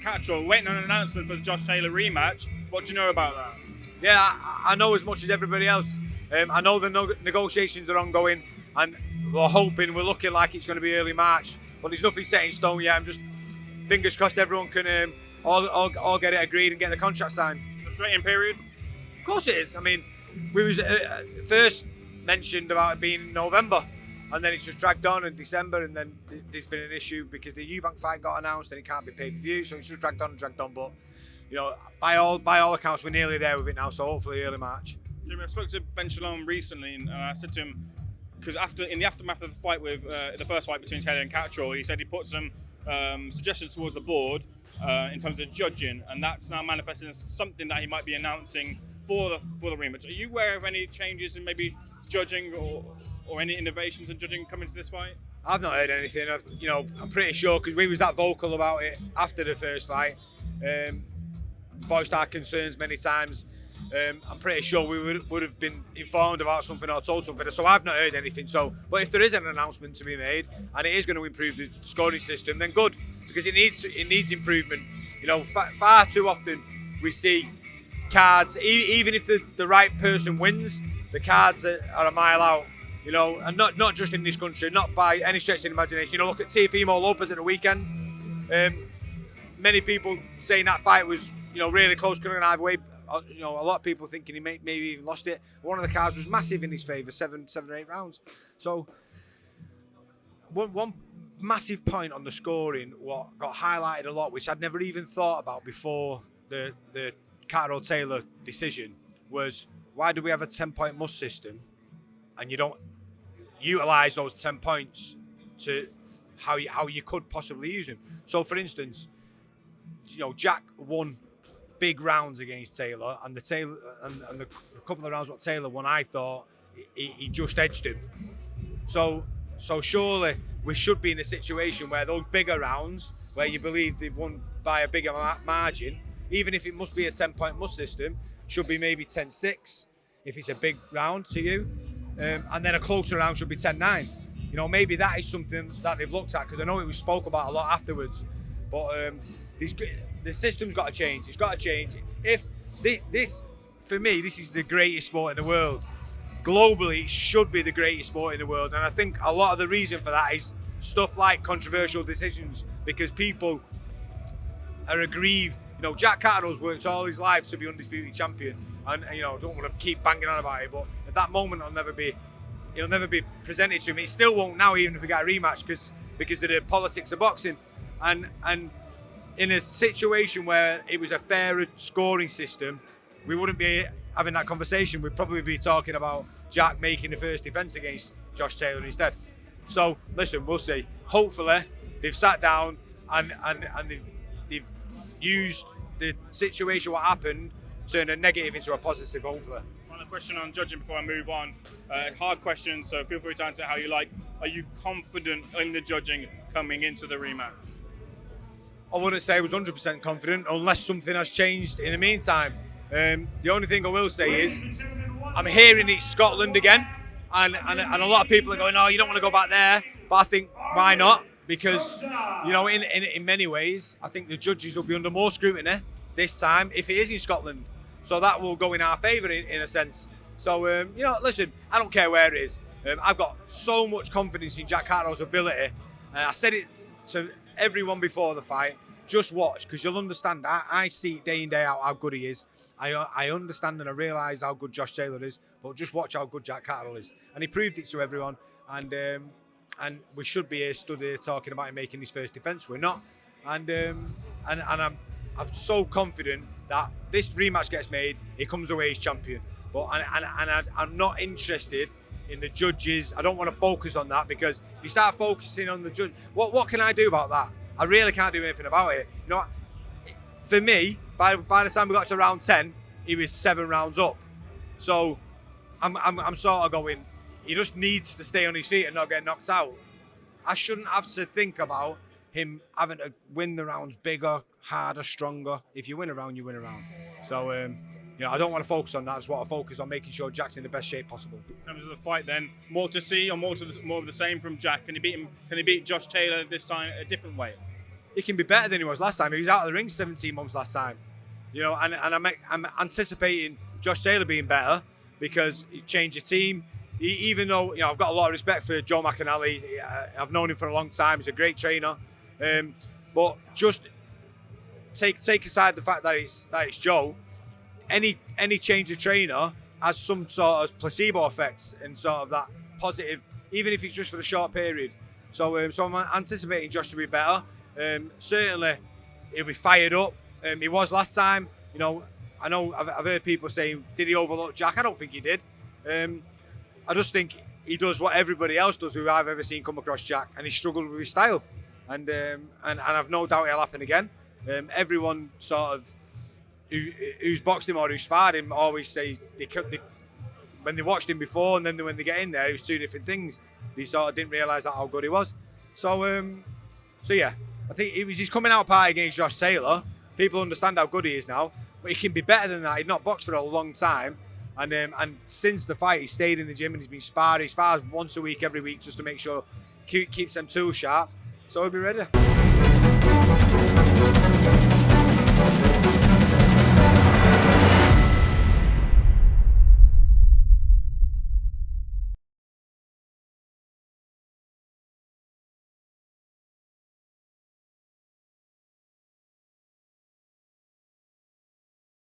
at Catterall, waiting on an announcement for the Josh Taylor rematch. What do you know about that? Yeah, I know as much as everybody else. I know the negotiations are ongoing, and we're looking like it's going to be early March, but there's nothing set in stone yet. I'm just fingers crossed everyone can all get it agreed and get the contract signed. Frustrating period? Of course it is. I mean, we was first mentioned about it being in November, and then it's just dragged on in December, and then there's been an issue because the Eubank fight got announced and it can't be pay-per-view, so it's just dragged on. But you know, by all accounts, we're nearly there with it now, so hopefully early March. Jimmy, I spoke to Ben Shalom recently, and I said to him, because in the aftermath of the fight with the first fight between Taylor and Catterall, he said he put some suggestions towards the board in terms of judging, and that's now manifested in something that he might be announcing for the rematch. Are you aware of any changes in maybe judging or any innovations in judging coming to this fight? I've not heard anything. I'm pretty sure because we was that vocal about it after the first fight. Voiced our concerns many times. I'm pretty sure we would have been informed about something or told something. So I've not heard anything. But if there is an announcement to be made and it is going to improve the scoring system, then good, because it needs improvement. You know, far too often we see cards, even if the right person wins, the cards are a mile out. You know, and not just in this country, not by any stretch of the imagination. You know, look at Teofimo Lopez at the weekend. Many people saying that fight was, really close, couldn't either way. A lot of people thinking he maybe even lost it. One of the cards was massive in his favour, seven or 8 rounds. So one massive point on the scoring, what got highlighted a lot, which I'd never even thought about before the Catterall Taylor decision, was why do we have a 10-point must system and you don't utilise those 10 points to how you could possibly use them? So for instance, Jack won big rounds against Taylor, and the couple of rounds what Taylor won, I thought he just edged him. So surely we should be in a situation where those bigger rounds, where you believe they've won by a bigger margin, even if it must be a 10-point must system, should be maybe 10-6 if it's a big round to you, and then a closer round should be 10-9. Maybe that is something that they've looked at, because I know it was spoke about a lot afterwards. But the system's got to change. It's got to change. If this, for me, this is the greatest sport in the world. Globally, it should be the greatest sport in the world. And I think a lot of the reason for that is stuff like controversial decisions, because people are aggrieved. Jack Catterall's worked all his life to be undisputed champion. And I don't want to keep banging on about it, but at that moment, he'll never be presented to him. He still won't now, even if we get a rematch, because of the politics of boxing. And in a situation where it was a fairer scoring system, we wouldn't be having that conversation. We'd probably be talking about Jack making the first defence against Josh Taylor instead. So listen, we'll see. Hopefully they've sat down and they've used the situation, what happened, turn a negative into a positive, hopefully. Final question on judging before I move on. Hard question, so feel free to answer how you like. Are you confident in the judging coming into the rematch? I wouldn't say I was 100% confident unless something has changed in the meantime. The only thing I will say is I'm hearing it's Scotland again, and a lot of people are going, oh, you don't want to go back there. But I think, why not? Because, in many ways, I think the judges will be under more scrutiny this time if it is in Scotland. So that will go in our favour in a sense. So, listen, I don't care where it is. I've got so much confidence in Jack Catterall's ability. I said it to everyone before the fight, just watch, because you'll understand. I see day in, day out how good he is. I understand and I realise how good Josh Taylor is, but just watch how good Jack Catterall is. And he proved it to everyone. And we should be here stood here talking about him making his first defence. We're not. And I'm so confident that this rematch gets made, he comes away as champion. But I'm not interested in the judges. I don't want to focus on that, because if you start focusing on the judge, what can I do about that? I really can't do anything about it. For me, by the time we got to round 10, he was 7 rounds up. So I'm sort of going, he just needs to stay on his feet and not get knocked out. I shouldn't have to think about him having to win the rounds bigger, harder, stronger. If you win a round, you win a round. So I don't want to focus on that. I just want to focus on making sure Jack's in the best shape possible. In terms of the fight, then, more to see or more of the same from Jack? Can he beat Josh Taylor this time a different way? he can be better than he was last time. He was out of the ring 17 months last time, you know. And I'm anticipating Josh Taylor being better because he changed the team. Even though, you know, I've got a lot of respect for Joe McAnally, I've known him for a long time. He's a great trainer, but just take aside the fact that it's Joe. Any change of trainer has some sort of placebo effects and sort of that positive, even if it's just for a short period. So I'm anticipating Josh to be better. Certainly, he'll be fired up. He was last time. You know I've heard people saying, did he overlook Jack? I don't think he did. I just think he does what everybody else does who I've ever seen come across Jack, and he struggled with his style. And I've no doubt it'll happen again. Everyone sort of who's boxed him or who's sparred him always say when they watched him before and then when they get in there, it was two different things. They sort of didn't realise how good he was. So yeah, I think he's coming out party against Josh Taylor. People understand how good he is now, but he can be better than that. He'd not boxed for a long time, and since the fight, he stayed in the gym and he's been sparring. He spars once a week, every week, just to make sure keeps them tools sharp. So he'll be ready.